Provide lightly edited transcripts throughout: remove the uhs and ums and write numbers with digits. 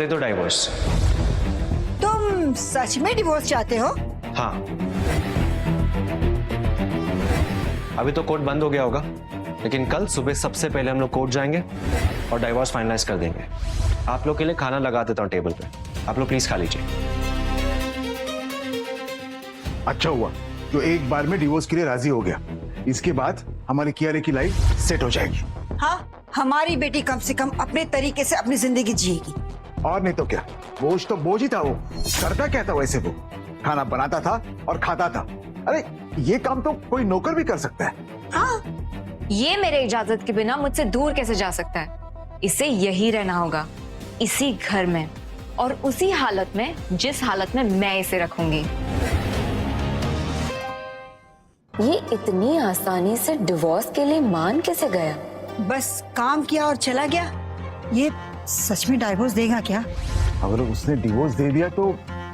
दे दो डाइवोर्स। तुम सच में डिवोर्स चाहते हो? हाँ, अभी तो कोर्ट बंद हो गया होगा, लेकिन कल सुबह सबसे पहले हम लोग कोर्ट जाएंगे और डाइवोर्स फाइनलाइज कर देंगे। आप लोग के लिए खाना लगा देता हूँ टेबल पे, आप लोग प्लीज खा लीजिए। अच्छा हुआ जो एक बार में डिवोर्स के लिए राजी हो गया। इसके बाद हमारी कियारे की लाइफ सेट हो जाएगी। हाँ, हमारी बेटी कम से कम अपने तरीके से अपनी जिंदगी जिएगी। और नहीं तो क्या, बोझ तो बोझ ही था। वो करता क्या था वैसे? वो खाना बनाता था और खाता था। अरे ये काम तो कोई नौकर भी कर सकता है। हाँ, ये मेरे इजाजत के बिना मुझसे दूर कैसे जा सकता है? इसे यही रहना होगा, इसी घर में, और उसी हालत में जिस हालत में मैं इसे रखूंगी। ये इतनी आसानी से डिवोर्स के लिए मान कैसे गया? बस काम किया और चला गया। ये सच में डाइवोर्स देगा क्या? अगर उसने डिवोर्स दे दिया तो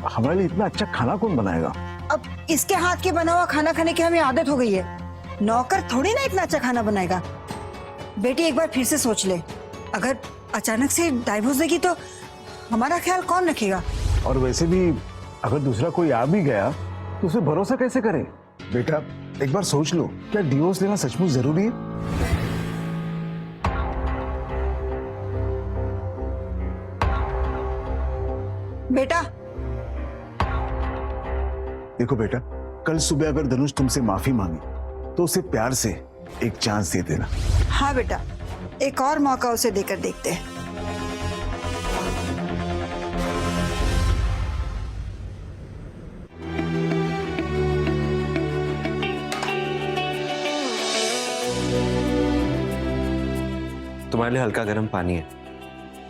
हमारे लिए इतना अच्छा खाना कौन बनाएगा? अब इसके हाथ के बना हुआ खाना खाने की हमें आदत हो गई है। नौकर थोड़ी ना इतना अच्छा खाना बनाएगा। बेटी एक बार फिर से सोच ले, अगर अचानक से डाइवोर्स देगी तो हमारा ख्याल कौन रखेगा? और वैसे भी अगर दूसरा कोई आ भी गया तो उसे भरोसा कैसे करे? बेटा एक बार सोच लो, क्या डिवोर्स लेना सचमुच जरूरी है? बेटा देखो बेटा, कल सुबह अगर धनुष तुमसे माफी मांगे तो उसे प्यार से एक चांस दे देना। हाँ बेटा, एक और मौका उसे देकर देखते हैं। तुम्हारे लिए हल्का गर्म पानी है,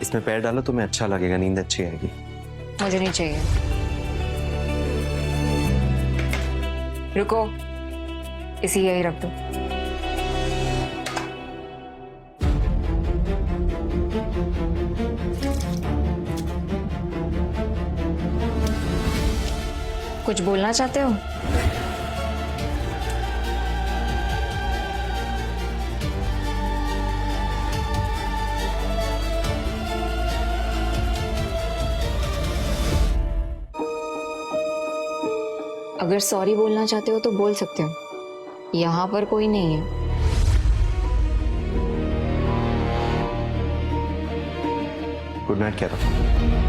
इसमें पैर डालो, तुम्हें अच्छा लगेगा, नींद अच्छी आएगी। मुझे नहीं चाहिए। रुको, इसी यही रख दो। कुछ बोलना चाहते हो? अगर सॉरी बोलना चाहते हो तो बोल सकते हो, यहाँ पर कोई नहीं है। गुड नाइट कह रहा हूँ।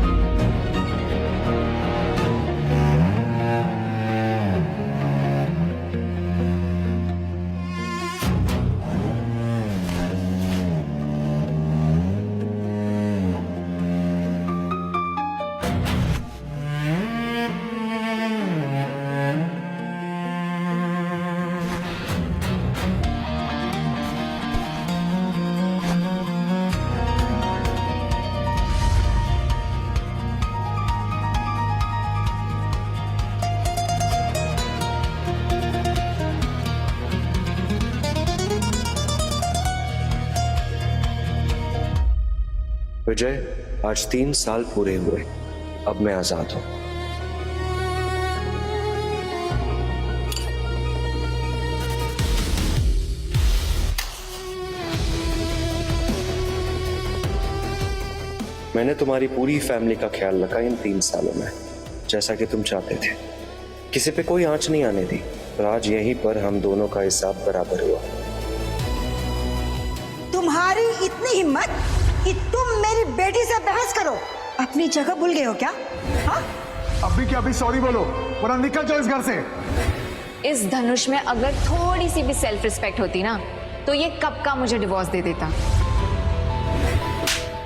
विजय, आज 3 साल पूरे हुए, अब मैं आजाद हूं। मैंने तुम्हारी पूरी फैमिली का ख्याल रखा इन 3 सालों में, जैसा कि तुम चाहते थे। किसी पे कोई आंच नहीं आने दी, और आज यहीं पर हम दोनों का हिसाब बराबर हुआ। तुम्हारी इतनी हिम्मत कि तुम मेरी बेटी से बहस करो? अपनी जगह भूल गए हो क्या? हाँ? अभी क्या अभी सॉरी बोलो, वरना निकल जाओ इस घर से। इस धनुष में अगर थोड़ी सी भी सेल्फ रिस्पेक्ट होती ना, तो ये कब का मुझे डिवोर्स दे देता।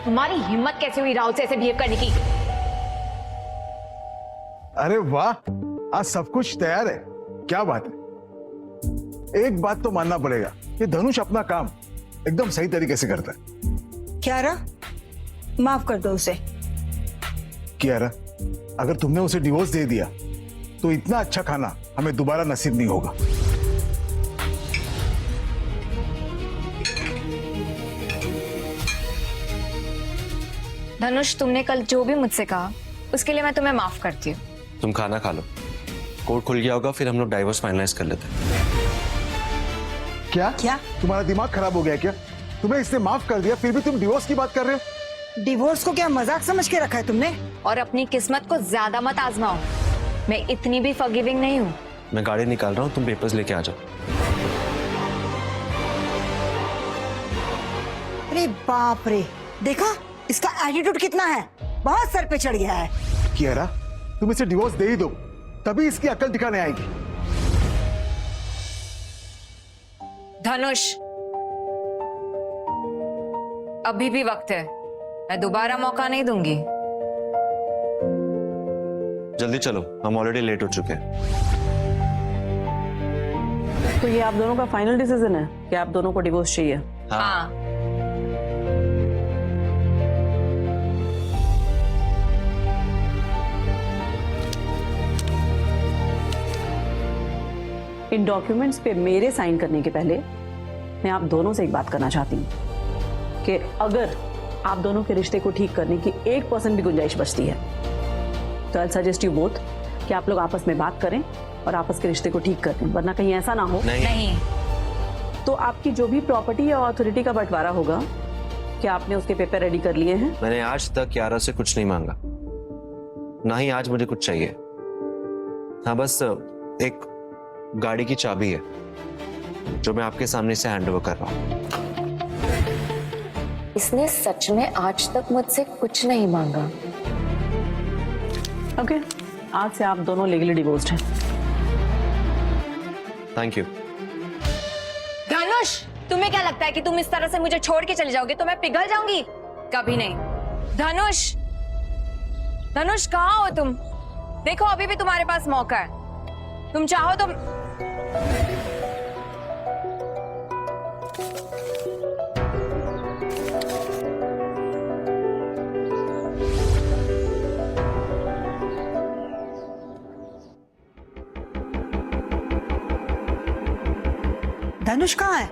तुम्हारी हिम्मत कैसे हुई राहुल से ऐसे बिहेव करने की? अरे वाह, आज सब कुछ तैयार है, क्या बात है। एक बात तो मानना पड़ेगा कि धनुष अपना काम एकदम सही तरीके से करता है। क्यारा, माफ कर दो उसे। कियारा, अगर तुमने उसे डिवोर्स दे दिया तो इतना अच्छा खाना हमें दोबारा नसीब नहीं होगा। धनुष, तुमने कल जो भी मुझसे कहा उसके लिए मैं तुम्हें माफ करती हूँ। तुम खाना खा लो, कोर्ट खुल गया होगा, फिर हम लोग डाइवोर्स फाइनलाइज कर लेते हैं। क्या क्या? तुम्हारा दिमाग खराब हो गया क्या? तुम्हें इसने माफ कर दिया, फिर भी तुम डिवोर्स की बात कर रहे हो? डिवोर्स को क्या मजाक समझ के रखा है तुमने? और अपनी किस्मत को ज्यादा मत आजमाओ, मैं इतनी भी फॉरगिविंग नहीं हूँ। मैं गाड़ी निकाल रहा हूँ, तुम पेपर्स लेके आ जाओ। अरे बाप रे, देखा इसका एटीट्यूड कितना है, बहुत सर पे चढ़ गया है। कियारा, तुम इसे डिवोर्स दे ही दो, तभी इसकी अकल दिखाने आएगी। धनुष, अभी भी वक्त है, मैं दोबारा मौका नहीं दूंगी। जल्दी चलो, हम ऑलरेडी लेट हो चुके हैं। तो ये आप दोनों का फाइनल डिसीजन है कि आप दोनों को डिवोर्स चाहिए? हाँ। इन डॉक्यूमेंट्स पे मेरे साइन करने के पहले मैं आप दोनों से एक बात करना चाहती हूँ कि अगर आप दोनों के रिश्ते को ठीक करने की 1% भी गुंजाइश बचती है तो आई सजेस्ट यू बोथ कि आप लोग आपस में बात करें और आपस के रिश्ते को ठीक कर दें, वरना कहीं ऐसा ना हो नहीं। तो आपकी जो भी प्रॉपर्टी या अथॉरिटी का बंटवारा होगा, क्या आपने उसके पेपर रेडी कर लिए हैं? मैंने आज तक कियारा से कुछ नहीं मांगा, ना ही आज मुझे कुछ चाहिए। हाँ, बस एक गाड़ी की चाबी है जो मैं आपके सामने से हैंड ओवर कर रहा हूँ। इसने सच में आज तक मुझसे कुछ नहीं मांगा। ओके, आज से आप दोनों लीगली डिवोर्स्ड हैं। Thank you. धनुष, तुम्हें क्या लगता है कि तुम इस तरह से मुझे छोड़ के चले जाओगे तो मैं पिघल जाऊंगी? कभी नहीं। धनुष, धनुष कहाँ हो तुम? देखो अभी भी तुम्हारे पास मौका है, तुम चाहो तो। धनुष कहाँ है?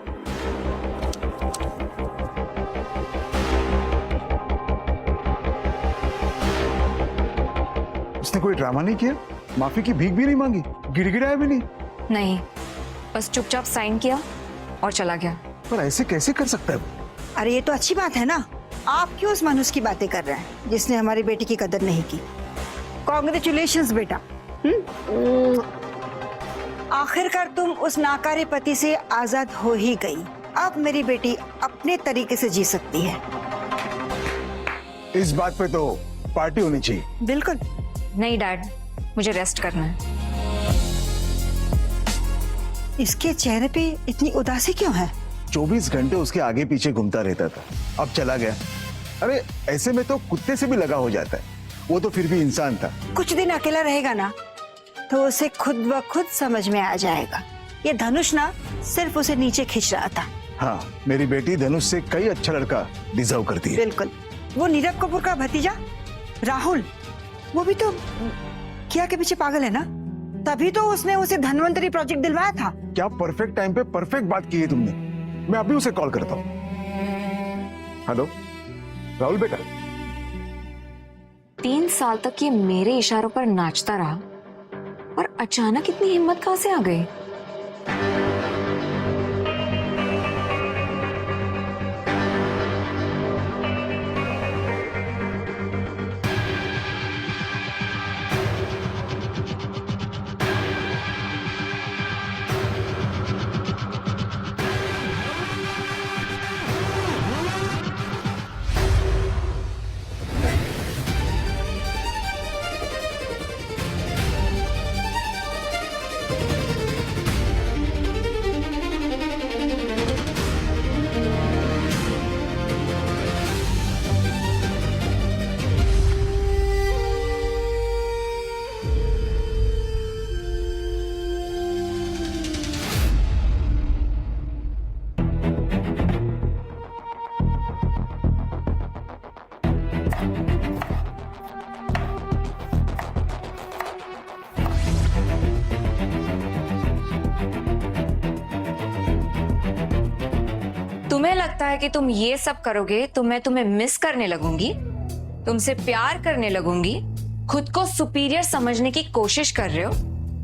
उसने कोई ड्रामा नहीं किया, माफी की भीख भी नहीं मांगी, गिड़गिड़ाया भी नहीं। नहीं, बस चुपचाप साइन किया और चला गया। पर ऐसे कैसे कर सकता है वो? अरे ये तो अच्छी बात है ना, आप क्यों उस मनुष्य की बातें कर रहे हैं जिसने हमारी बेटी की कदर नहीं की? कांग्रेचुलेशंस बेटा। आखिरकार तुम उस नाकारे पति से आजाद हो ही गई। अब मेरी बेटी अपने तरीके से जी सकती है। इस बात पे तो पार्टी होनी चाहिए। बिल्कुल। नहीं डैड, मुझे रेस्ट करना है। इसके चेहरे पे इतनी उदासी क्यों है? 24 घंटे उसके आगे पीछे घूमता रहता था, अब चला गया। अरे ऐसे में तो कुत्ते से भी लगा हो जाता है, वो तो फिर भी इंसान था। कुछ दिन अकेला रहेगा ना तो उसे खुद ब खुद समझ में आ जाएगा। ये धनुष ना सिर्फ उसे नीचे खींच रहा था। हाँ, मेरी बेटी धनुष से कई अच्छा लड़का डिजर्व करती है। बिल्कुल। वो नीरव कपूर का भतीजा राहुल, वो भी तो किया के पीछे पागल है ना, तभी तो उसने उसे धनवंतरी प्रोजेक्ट दिलवाया था। क्या परफेक्ट टाइम पे परफेक्ट बात की है तुमने। मैं अभी उसे कॉल करता हूँ। हेलो राहुल बेटा। 3 साल तक ये मेरे इशारों पर नाचता रहा और अचानक इतनी हिम्मत कहां से आ गई? तुम्हें लगता है कि तुम ये सब करोगे तो मैं तुम्हें मिस करने लगूंगी, तुमसे प्यार करने लगूंगी, खुद को सुपीरियर समझने की कोशिश कर रहे हो?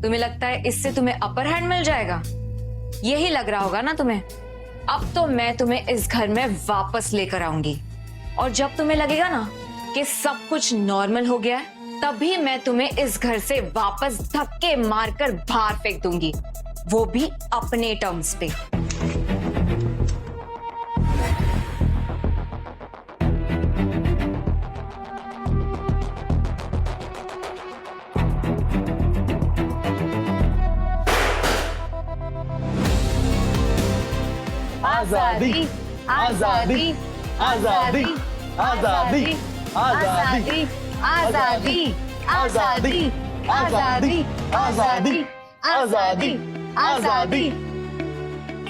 तुम्हें लगता है इससे तुम्हें अपर हैंड मिल जाएगा? यही लग रहा होगा ना तुम्हें। अब तो मैं तुम्हें इस घर में वापस लेकर आऊंगी। और जब तुम्हें लगेगा ना कि सब कुछ नॉर्मल हो गया है, तभी मैं तुम्हें इस घर से वापस धक्के मारकर बाहर फेंक दूंगी, वो भी अपने टर्म्स पे। आजादी आजादी आजादी आजादी आजादी आजादी आजादी आजादी आजादी आजादी आजादी।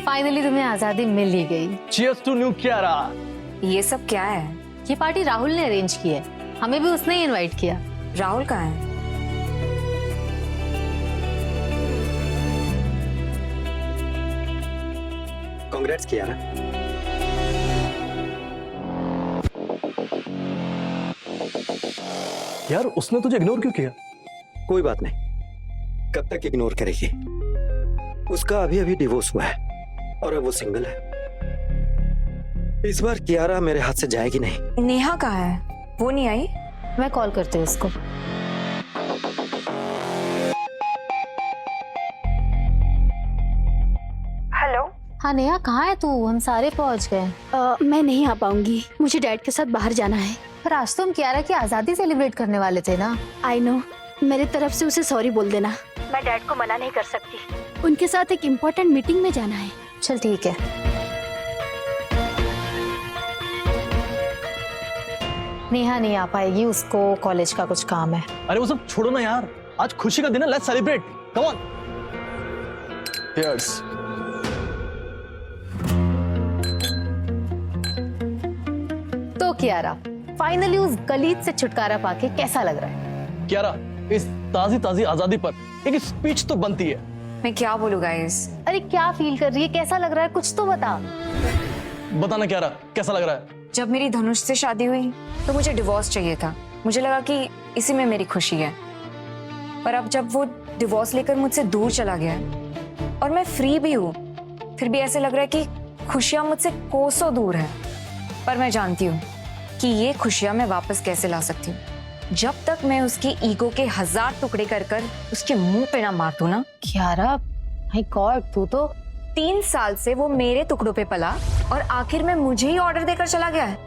फाइनली तुम्हें आजादी मिल ही गई। Cheers to new Kiara. ये सब क्या है? ये पार्टी राहुल ने अरेंज की है, हमें भी उसने ही इनवाइट किया। राहुल कहाँ है? कांग्रेट्स कियारा। यार उसने तुझे इग्नोर क्यों किया? कोई बात नहीं, कब तक इग्नोर करेगी? उसका अभी अभी डिवोर्स हुआ है और अब वो सिंगल है। इस बार कियारा मेरे हाथ से जाएगी नहीं। नेहा कहाँ है? वो नहीं आई? मैं कॉल करती हूँ उसको। हेलो। हाँ नेहा, कहाँ है तू? हम सारे पहुँच गए। मैं नहीं आ पाऊंगी, मुझे डैड के साथ बाहर जाना है। पर आज तो हम कियारा की आजादी सेलिब्रेट करने वाले थे ना। आई नो, मेरी तरफ से उसे सॉरी बोल देना। मैं डैड को मना नहीं कर सकती, उनके साथ एक इम्पोर्टेंट मीटिंग में जाना है। चल ठीक है। नेहा नहीं आ पाएगी, उसको कॉलेज का कुछ काम है। अरे वो सब छोड़ो ना यार, आज खुशी का दिन है, let's celebrate, come on. Cheers. तो कियारा, फाइनली उस गलीच से छुटकारा पाके कैसा लग रहा है? कियारा, इस ताजी ताजी आजादी पर एक स्पीच तो बनती है। मैं क्या बोलूं गाइस? अरे क्या फील कर रही है, कैसा लग रहा है, कुछ तो बता। बताना कियारा, कैसा लग रहा है? जब मेरी धनुष से शादी हुई तो मुझे डिवोर्स चाहिए था। मुझे लगा कि इसी में मेरी खुशी है। पर अब जब वो डिवोर्स लेकर मुझसे दूर चला गया है और मैं फ्री भी हूँ, फिर भी ऐसे लग रहा है कि खुशियां मुझसे कोसों दूर है। पर मैं जानती हूँ कि ये खुशियां मैं वापस कैसे ला सकती हूँ। जब तक मैं उसकी ईगो के 1000 टुकड़े कर कर उसके मुंह पे ना मार दूं ना। कियारा, माय गॉड, तू तो 3 साल से वो मेरे टुकड़ों पे पला और आखिर में मुझे ही ऑर्डर देकर चला गया है।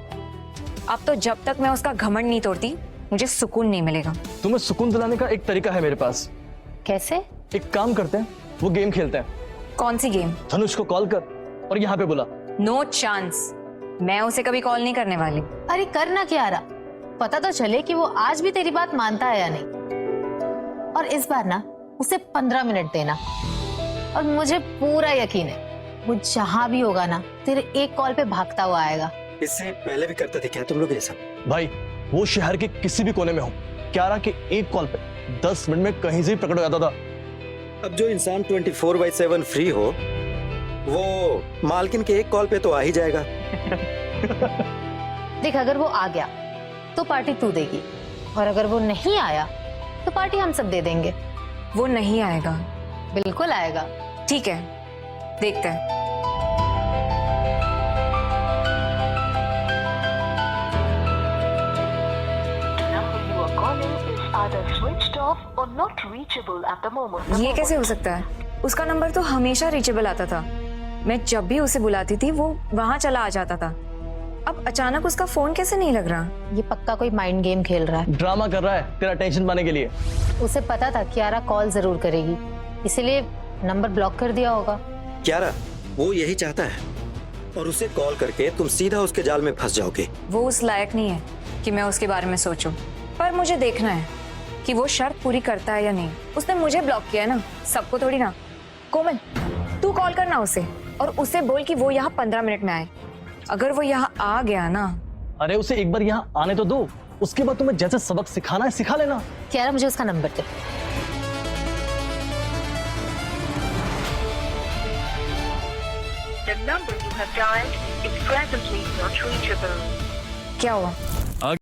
अब तो जब तक मैं उसका घमंड नहीं तोड़ती, मुझे सुकून नहीं मिलेगा। तुम्हें सुकून दिलाने का एक तरीका है मेरे पास। कैसे? एक काम करते हैं, वो गेम खेलते हैं। कौन सी गेम? धनुष को कॉल कर और यहाँ पे बुला। नो चांस, मैं उसे कभी कॉल नहीं करने वाली। अरे करना कियारा, पता तो चले कि वो आज भी तेरी बात मानता है या नहीं। और इस बार ना उसे 15 मिनट देना, और मुझे पूरा यकीन है वो जहां भी होगा ना तेरे एक कॉल पे भागता हुआ आएगा। इससे पहले भी करते थे क्या तुम लोग ये सब? भाई वो शहर के किसी भी कोने में हो, कियारा के एक कॉल पे 10 मिनट में कहीं से भी प्रकट हो जाता था। अब जो इंसान 24/7 फ्री हो, वो मालकिन के एक कॉल पे तो आ ही जाएगा। देख, अगर वो आ गया तो पार्टी तू देगी, और अगर वो नहीं आया तो पार्टी हम सब दे देंगे। वो नहीं आएगा। बिल्कुल आएगा। ठीक है, देखते हैं। ये कैसे हो सकता है? उसका नंबर तो हमेशा रीचेबल आता था। मैं जब भी उसे बुलाती थी वो वहां चला आ जाता था। अब अचानक उसका फोन कैसे नहीं लग रहा? ये पक्का कोई माइंड गेम खेल रहा है। ड्रामा कर रहा है तेरा टेंशन पाने के लिए। उसे पता था कियारा कॉल जरूर करेगी, इसीलिए नंबर ब्लॉक कर दिया होगा। कियारा, वो यही चाहता है, और उसे कॉल करके तुम सीधा उसके जाल में फंस जाओगे। वो उस लायक नहीं है कि मैं उसके बारे में सोचूं। पर मुझे देखना है कि वो शर्त पूरी करता है या नहीं। उसने मुझे ब्लॉक किया है ना, सबको थोड़ी ना। कोमल, तू कॉल करना उसे और उसे बोल कि वो यहाँ 15 मिनट में आए। अगर वो यहाँ आ गया ना। अरे उसे एक बार यहाँ आने तो दो, उसके बाद तुम्हें जैसे सबक सिखाना है सिखा लेना। कियारा, मुझे उसका नंबर दे। क्या हुआ?